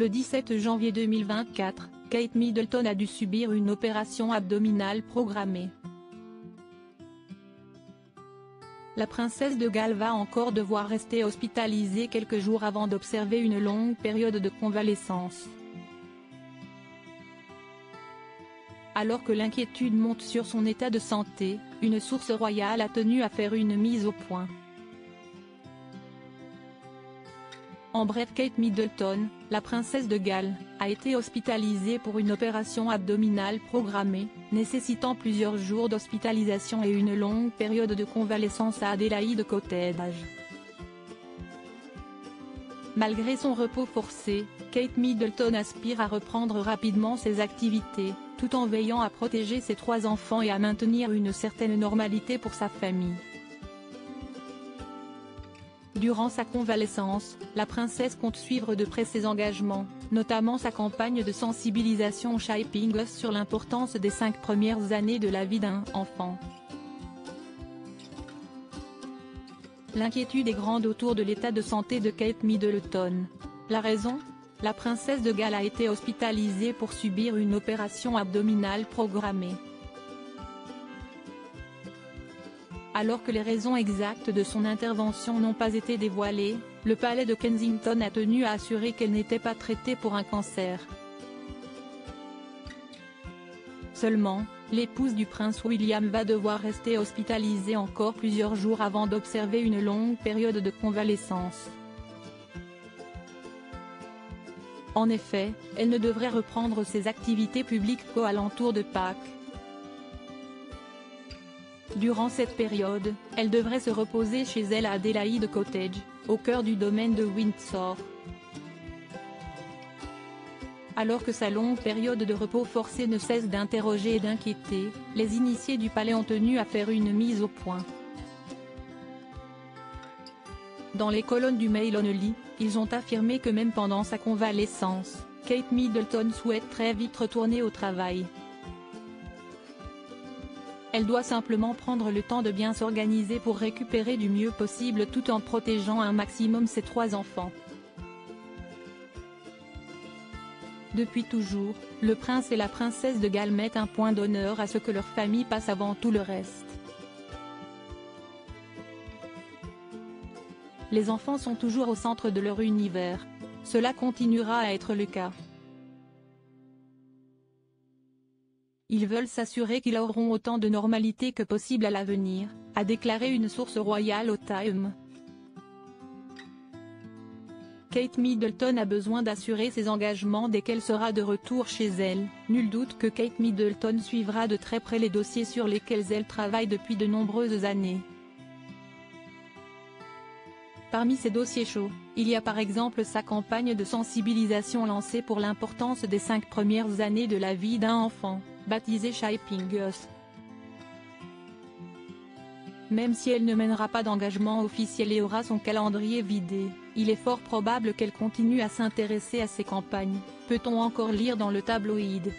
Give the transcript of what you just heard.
Le 17 janvier 2024, Kate Middleton a dû subir une opération abdominale programmée. La princesse de Galles va encore devoir rester hospitalisée quelques jours avant d'observer une longue période de convalescence. Alors que l'inquiétude monte sur son état de santé, une source royale a tenu à faire une mise au point. En bref, Kate Middleton, la princesse de Galles, a été hospitalisée pour une opération abdominale programmée, nécessitant plusieurs jours d'hospitalisation et une longue période de convalescence à Adélaïde Cottage. Malgré son repos forcé, Kate Middleton aspire à reprendre rapidement ses activités, tout en veillant à protéger ses 3 enfants et à maintenir une certaine normalité pour sa famille. Durant sa convalescence, la princesse compte suivre de près ses engagements, notamment sa campagne de sensibilisation au Shaping Us sur l'importance des 5 premières années de la vie d'un enfant. L'inquiétude est grande autour de l'état de santé de Kate Middleton. La raison ? La princesse de Galles a été hospitalisée pour subir une opération abdominale programmée. Alors que les raisons exactes de son intervention n'ont pas été dévoilées, le palais de Kensington a tenu à assurer qu'elle n'était pas traitée pour un cancer. Seulement, l'épouse du prince William va devoir rester hospitalisée encore plusieurs jours avant d'observer une longue période de convalescence. En effet, elle ne devrait reprendre ses activités publiques qu'aux alentours de Pâques. Durant cette période, elle devrait se reposer chez elle à Adélaïde Cottage, au cœur du domaine de Windsor. Alors que sa longue période de repos forcé ne cesse d'interroger et d'inquiéter, les initiés du palais ont tenu à faire une mise au point. Dans les colonnes du Mail Only, ils ont affirmé que même pendant sa convalescence, Kate Middleton souhaite très vite retourner au travail. Elle doit simplement prendre le temps de bien s'organiser pour récupérer du mieux possible tout en protégeant un maximum ses 3 enfants. Depuis toujours, le prince et la princesse de Galles mettent un point d'honneur à ce que leur famille passe avant tout le reste. Les enfants sont toujours au centre de leur univers. Cela continuera à être le cas. Ils veulent s'assurer qu'ils auront autant de normalité que possible à l'avenir, a déclaré une source royale au Time. Kate Middleton a besoin d'assurer ses engagements dès qu'elle sera de retour chez elle. Nul doute que Kate Middleton suivra de très près les dossiers sur lesquels elle travaille depuis de nombreuses années. Parmi ces dossiers chauds, il y a par exemple sa campagne de sensibilisation lancée pour l'importance des 5 premières années de la vie d'un enfant, baptisée Shaping Us. Même si elle ne mènera pas d'engagement officiel et aura son calendrier vidé, il est fort probable qu'elle continue à s'intéresser à ces campagnes, peut-on encore lire dans le tabloïd.